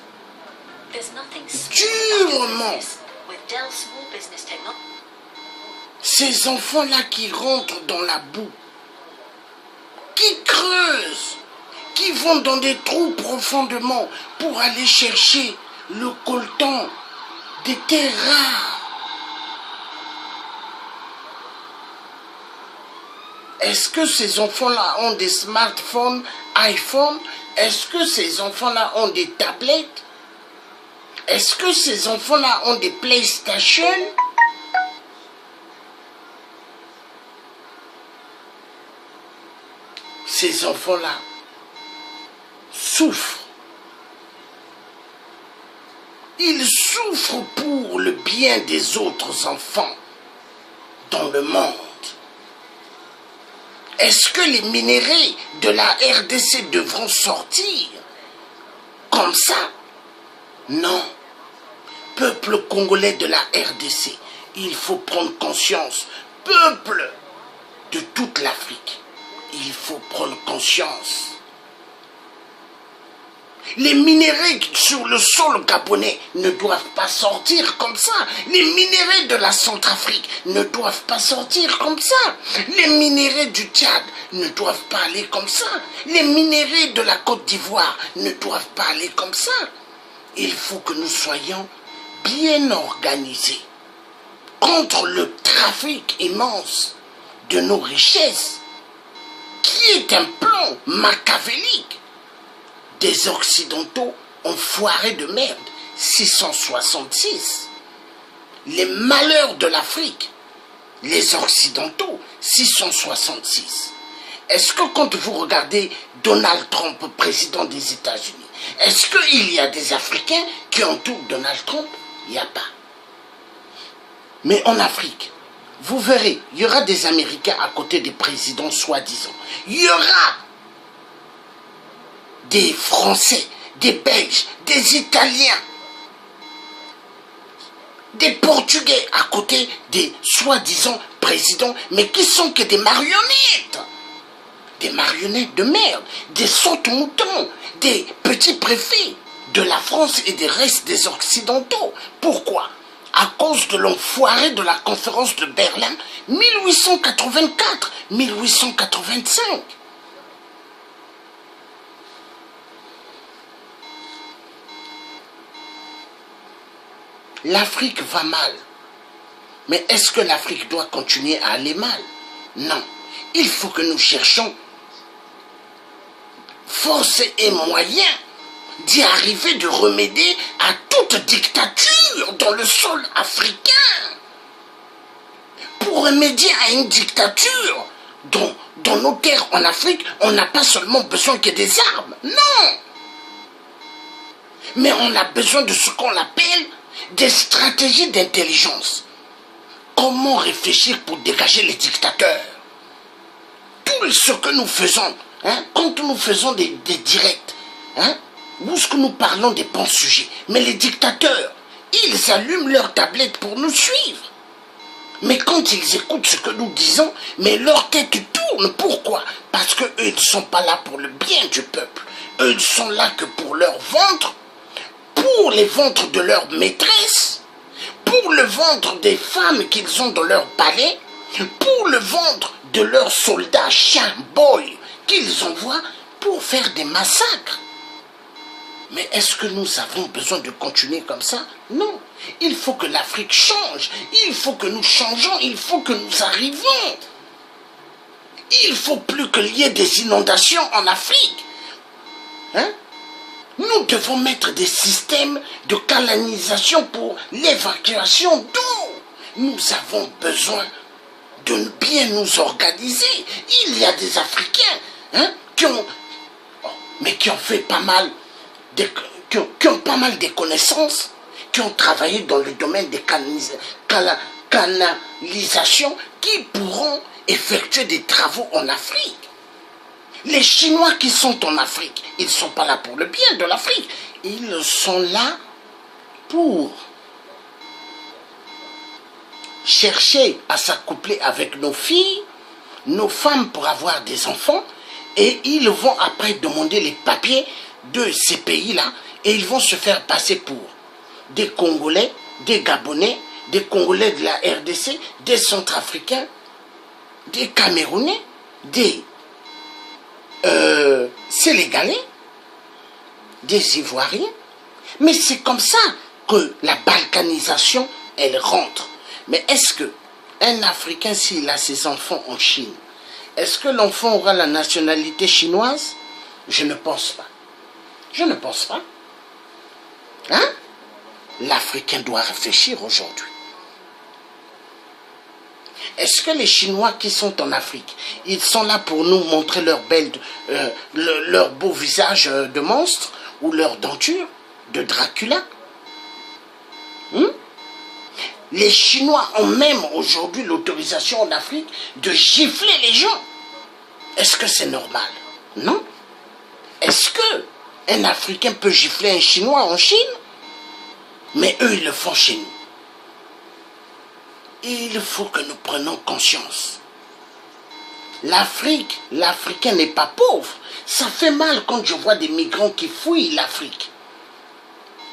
ces enfants-là qui rentrent dans la boue, qui creusent, qui vont dans des trous profondément pour aller chercher le coltan des terres rares. Est-ce que ces enfants-là ont des smartphones, iPhone? Est-ce que ces enfants-là ont des tablettes? Est-ce que ces enfants-là ont des PlayStation? Ces enfants-là souffrent. Ils souffrent pour le bien des autres enfants dans le monde. Est-ce que les minéraux de la RDC devront sortir comme ça? Non. Peuple congolais de la RDC, il faut prendre conscience. Peuple de toute l'Afrique, il faut prendre conscience. Les minéraux sur le sol gabonais ne doivent pas sortir comme ça. Les minéraux de la Centrafrique ne doivent pas sortir comme ça. Les minéraux du Tchad ne doivent pas aller comme ça. Les minéraux de la Côte d'Ivoire ne doivent pas aller comme ça. Il faut que nous soyons bien organisés contre le trafic immense de nos richesses, qui est un plan machiavélique des Occidentaux enfoirés de merde. 666. Les malheurs de l'Afrique, les Occidentaux, 666. Est-ce que quand vous regardez Donald Trump, président des États-Unis, est-ce qu'il y a des Africains qui entourent Donald Trump? Il n'y a pas. Mais en Afrique, vous verrez, il y aura des Américains à côté des présidents soi-disant. Il y aura des Français, des Belges, des Italiens, des Portugais à côté des soi-disant présidents, mais qui sont que des marionnettes. Des marionnettes de merde, des saute-moutons, des petits préfets de la France et des restes des Occidentaux. Pourquoi? À cause de l'enfoiré de la conférence de Berlin 1884-1885. L'Afrique va mal. Mais est-ce que l'Afrique doit continuer à aller mal? Non. Il faut que nous cherchions force et moyens d'y arriver, de remédier à toute dictature dans le sol africain. Pour remédier à une dictature dans nos terres en Afrique, on n'a pas seulement besoin que des armes. Non. Mais on a besoin de ce qu'on appelle des stratégies d'intelligence. Comment réfléchir pour dégager les dictateurs? Tout ce que nous faisons, quand nous faisons des directs, où est-ce que nous parlons des bons sujets? Mais les dictateurs, ils allument leur tablette pour nous suivre. Mais quand ils écoutent ce que nous disons, mais leur tête tourne. Pourquoi? Parce qu'eux, ils ne sont pas là pour le bien du peuple. Eux, ils sont là que pour leur ventre, pour les ventres de leurs maîtresses, pour le ventre des femmes qu'ils ont dans leur palais, pour le ventre de leurs soldats chiens boys qu'ils envoient pour faire des massacres. Mais est-ce que nous avons besoin de continuer comme ça? Non. Il faut que l'Afrique change. Il faut que nous changeons. Il faut que nous arrivions. Il ne faut plus qu'il y ait des inondations en Afrique. Hein? Nous devons mettre des systèmes de canalisation pour l'évacuation d'eau. Nous avons besoin de bien nous organiser. Il y a des Africains qui ont fait pas mal qui ont pas mal de connaissances, qui ont travaillé dans le domaine des canalisations, qui pourront effectuer des travaux en Afrique. Les Chinois qui sont en Afrique, ils ne sont pas là pour le bien de l'Afrique. Ils sont là pour chercher à s'accoupler avec nos filles, nos femmes pour avoir des enfants, et ils vont après demander les papiers de ces pays-là, et ils vont se faire passer pour des Congolais, des Gabonais, des Congolais de la RDC, des Centrafricains, des Camerounais, des Sénégalais, des Ivoiriens. Mais c'est comme ça que la balkanisation, elle rentre. Mais est-ce qu'un Africain, s'il a ses enfants en Chine, est-ce que l'enfant aura la nationalité chinoise? Je ne pense pas. Je ne pense pas. Hein? L'Africain doit réfléchir aujourd'hui. Est-ce que les Chinois qui sont en Afrique, ils sont là pour nous montrer leur beau visage de monstre ou leur denture de Dracula? Les Chinois ont même aujourd'hui l'autorisation en Afrique de gifler les gens. Est-ce que c'est normal? Non. Est-ce qu'un Africain peut gifler un Chinois en Chine? Mais eux, ils le font chez nous. Il faut que nous prenions conscience. L'Afrique, l'Africain n'est pas pauvre. Ça fait mal quand je vois des migrants qui fuient l'Afrique.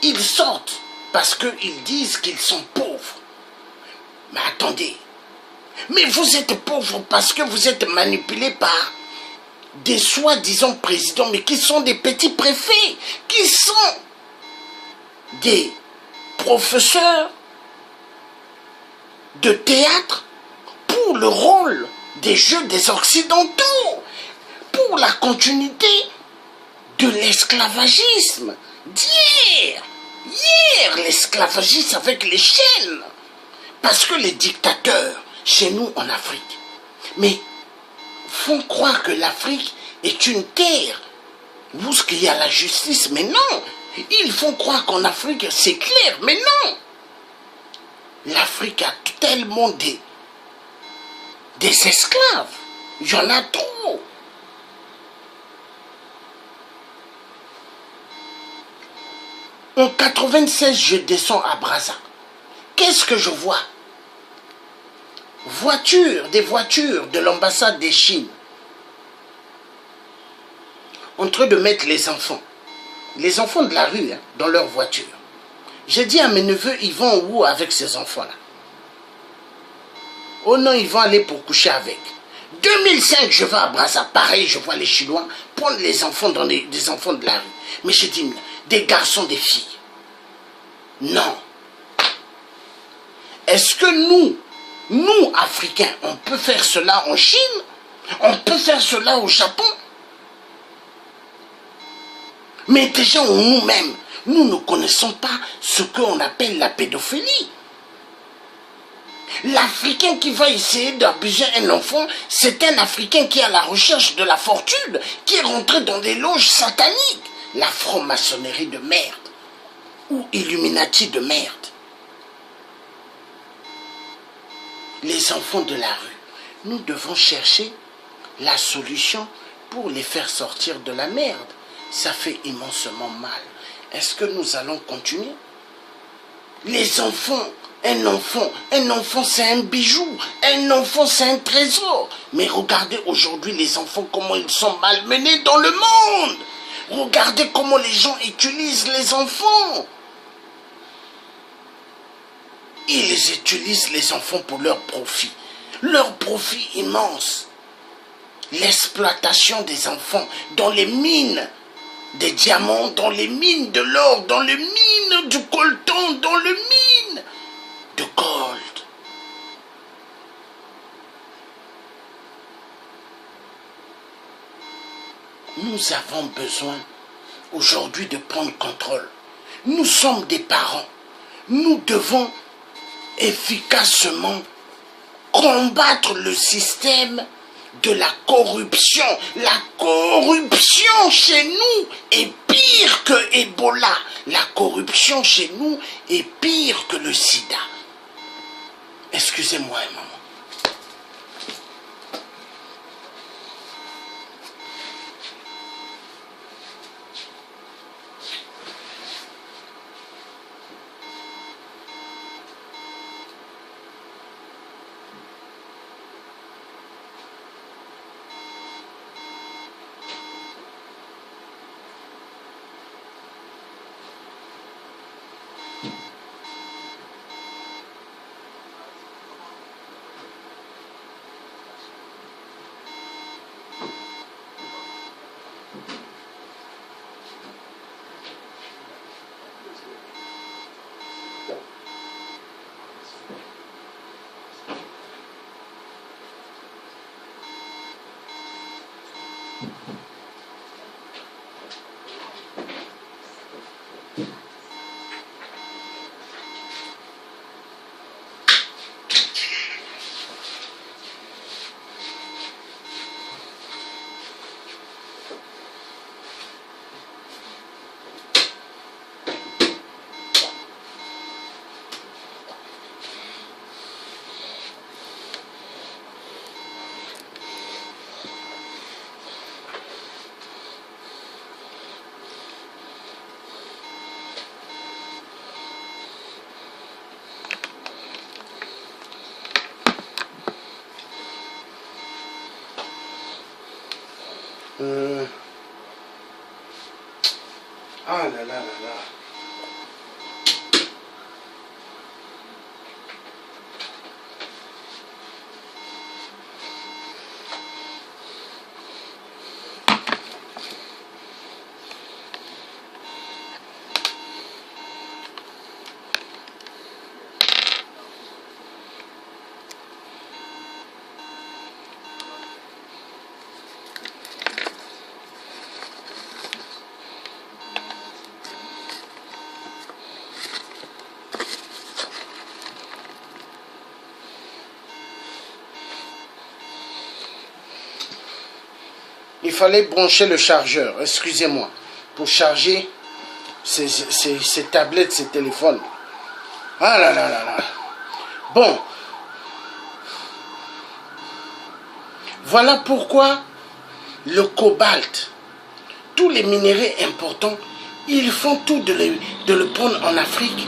Ils sortent parce qu'ils disent qu'ils sont pauvres. Mais attendez, mais vous êtes pauvres parce que vous êtes manipulés par des soi-disant présidents, mais qui sont des petits préfets, qui sont des professeurs de théâtre pour le rôle des jeux des Occidentaux, pour la continuité de l'esclavagisme d'hier. Hier, l'esclavagisme avec les chaînes. Parce que les dictateurs, chez nous en Afrique, mais font croire que l'Afrique est une terre où il y a la justice, mais non. Ils font croire qu'en Afrique, c'est clair, mais non. L'Afrique a tellement des esclaves. Il y en a trop. En 96, je descends à Brazza. Qu'est-ce que je vois? Des voitures de l'ambassade de Chine, en train de mettre les enfants de la rue, dans leur voiture. J'ai dit à mes neveux, ils vont où avec ces enfants-là? Oh non, ils vont aller pour coucher avec. 2005, je vais à Brazza, pareil, je vois les Chinois prendre les enfants dans des enfants de la rue. Mais j'ai dit, des garçons, des filles. Non. Est-ce que nous, Africains, on peut faire cela en Chine? On peut faire cela au Japon? Mais déjà, nous-mêmes, nous ne connaissons pas ce qu'on appelle la pédophilie. L'Africain qui va essayer d'abuser un enfant, c'est un Africain qui est à la recherche de la fortune, qui est rentré dans des loges sataniques, la franc-maçonnerie de merde, ou Illuminati de merde. Les enfants de la rue, nous devons chercher la solution pour les faire sortir de la merde. Ça fait immensement mal. Est-ce que nous allons continuer? Les enfants, un enfant c'est un bijou, un enfant c'est un trésor. Mais regardez aujourd'hui les enfants, comment ils sont malmenés dans le monde. Regardez comment les gens utilisent les enfants. Ils utilisent les enfants pour leur profit immense. L'exploitation des enfants dans les mines des diamants dans les mines de l'or, dans les mines du coltan, dans les mines de gold. Nous avons besoin aujourd'hui de prendre contrôle. Nous sommes des parents. Nous devons efficacement combattre le système de la corruption. La corruption chez nous est pire que Ebola. La corruption chez nous est pire que le sida. Excusez-moi, maman. Ah là là là là. Il fallait brancher le chargeur, excusez-moi, pour charger ces tablettes, ces téléphones. Ah là là là là. Bon. Voilà pourquoi le cobalt, tous les minéraux importants, ils font tout de le prendre en Afrique,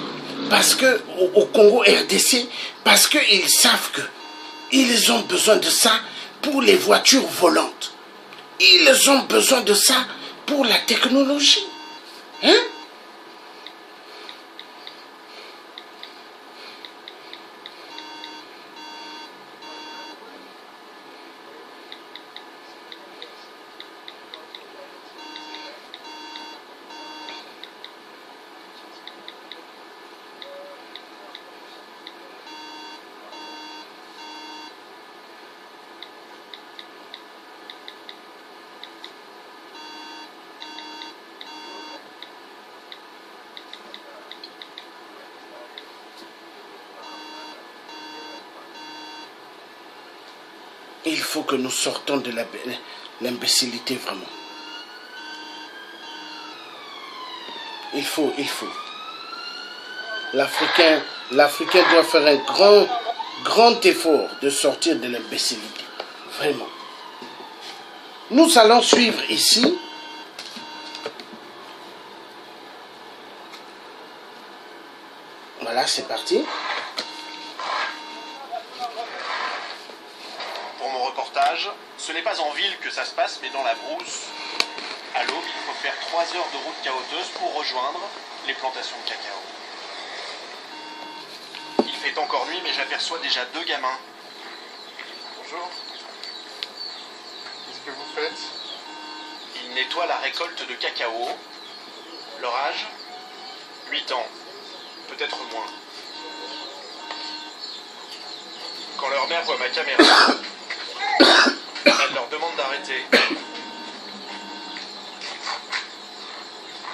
parce que au Congo RDC, parce qu'ils savent qu'ils ont besoin de ça pour les voitures volantes. Ils ont besoin de ça pour la technologie. Hein? Il faut que nous sortons de l'imbécilité vraiment. Il faut. L'Africain doit faire un grand effort de sortir de l'imbécilité. Vraiment. Nous allons suivre ici. Voilà, c'est parti. Pour mon reportage, ce n'est pas en ville que ça se passe, mais dans la brousse. À l'aube, il faut faire 3 heures de route cahoteuse pour rejoindre les plantations de cacao. Il fait encore nuit, mais j'aperçois déjà 2 gamins. Bonjour. Qu'est-ce que vous faites? Ils nettoient la récolte de cacao. Leur âge 8 ans, peut-être moins. Quand leur mère voit ma caméra, elle leur demande d'arrêter.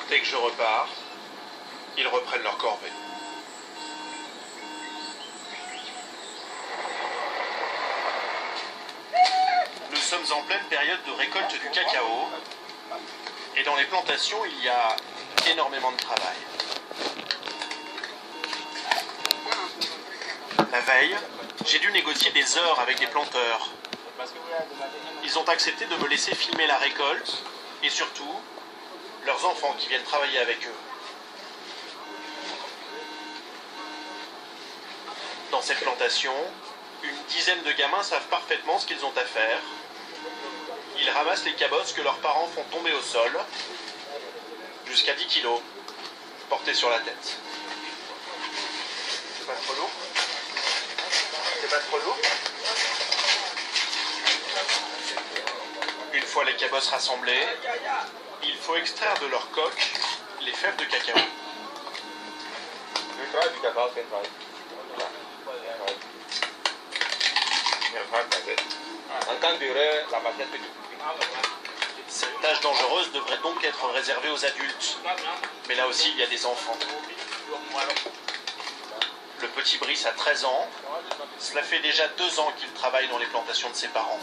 Dès que je repars, ils reprennent leur corvée. Nous sommes en pleine période de récolte du cacao et dans les plantations, il y a énormément de travail. La veille, j'ai dû négocier des heures avec des planteurs. Ils ont accepté de me laisser filmer la récolte et surtout leurs enfants qui viennent travailler avec eux. Dans cette plantation, une dizaine de gamins savent parfaitement ce qu'ils ont à faire. Ils ramassent les cabosses que leurs parents font tomber au sol, jusqu'à 10 kilos, portés sur la tête. C'est pas trop lourd? C'est pas trop lourd? Une fois les cabosses rassemblées, il faut extraire de leur coque les fèves de cacao. Cette tâche dangereuse devrait donc être réservée aux adultes. Mais là aussi, il y a des enfants. Le petit Brice a 13 ans. Cela fait déjà 2 ans qu'il travaille dans les plantations de ses parents.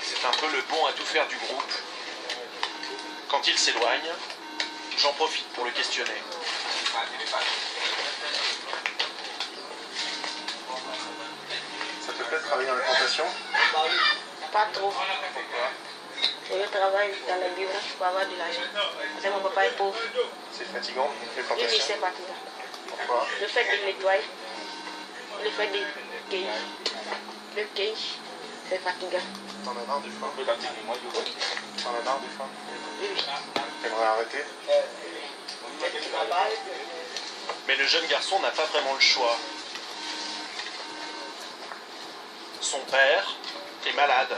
C'est un peu le bon à tout faire du groupe. Quand il s'éloigne, j'en profite pour le questionner. Ça te plaît de travailler dans les plantations? Pas trop. Pourquoi? Je travaille dans les bureaux pour avoir de l'argent. Parce que mon papa est pauvre. C'est fatigant, les Oui, plantations. c'est fatigant. Pourquoi? Le fait de nettoyer, le fait de cueillir, le cueillir, c'est fatigant. T'en as marre des fois? T'en as marre des fois? Oui. T'aimerais arrêter? Mais le jeune garçon n'a pas vraiment le choix. Son père est malade.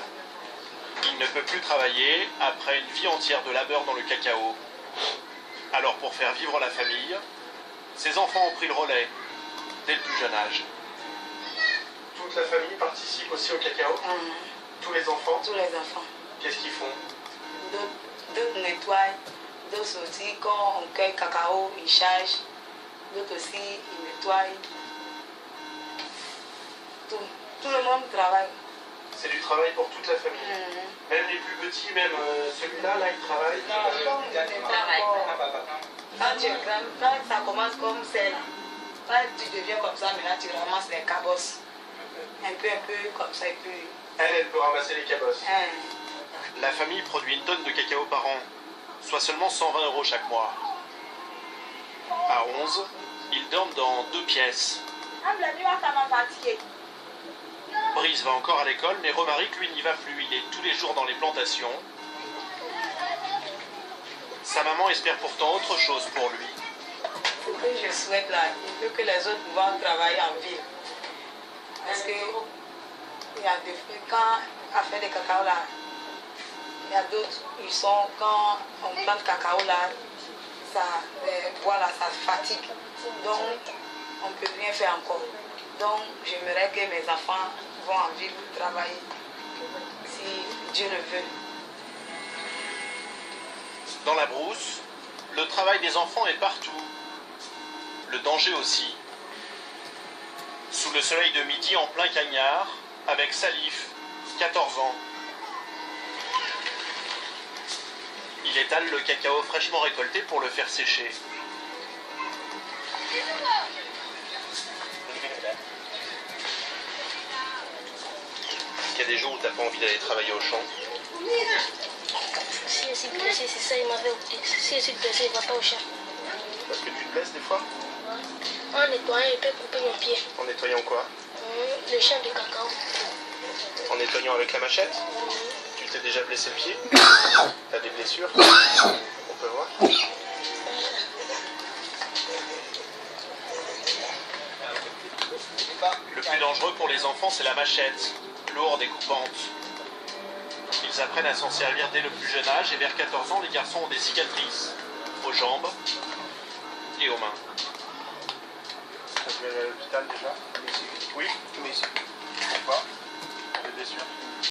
Il ne peut plus travailler après une vie entière de labeur dans le cacao. Alors pour faire vivre la famille, ses enfants ont pris le relais dès le plus jeune âge. Toute la famille participe aussi au cacao? Tous les enfants? Tous les enfants. Qu'est-ce qu'ils font? D'autres nettoient, d'autres aussi, quand on cueille cacao, ils chargent. D'autres aussi, ils nettoient. Tout le monde travaille. C'est du travail pour toute la famille. Même les plus petits, même celui-là, là, il travaille. Quand ça commence comme celle, quand tu deviens comme ça, maintenant tu ramasses les cabosses. Un peu comme ça, et puis... Elle peut ramasser les cabosses. La famille produit une tonne de cacao par an, soit seulement 120 € chaque mois. À 11, ils dorment dans 2 pièces. Brice va encore à l'école, mais Romaric, lui, n'y va plus. Il est tous les jours dans les plantations. Sa maman espère pourtant autre chose pour lui. Ce que je souhaite là, il faut que les autres vont travailler en ville. Parce que il y a des filles, quand on fait des cacao là, il y a d'autres, ils sont, quand on plante cacao là, ça, voilà, ça fatigue. Donc, on ne peut rien faire encore. Donc, j'aimerais que mes enfants vont en ville pour travailler, si Dieu le veut. Dans la brousse, le travail des enfants est partout. Le danger aussi. Sous le soleil de midi en plein cagnard, avec Salif, 14 ans. Il étale le cacao fraîchement récolté pour le faire sécher. Il y a des jours où t'as pas envie d'aller travailler au champ. Si je suis blessé, c'est ça, il m'avait ôté. Si je suis blessé, il ne va pas au champ. Parce que tu te blesses des fois? En nettoyant, il peut couper mon pied. En nettoyant quoi? Le champ de cacao. En nettoyant avec la machette? Tu t'es déjà blessé le pied? T'as des blessures? On peut voir? Le plus dangereux pour les enfants, c'est la machette, lourde et coupante. Ils apprennent à s'en servir dès le plus jeune âge et vers 14 ans, les garçons ont des cicatrices aux jambes et aux mains. Tu vas aller à l'hôpital déjà? Oui. Mais Pourquoi? Des blessures?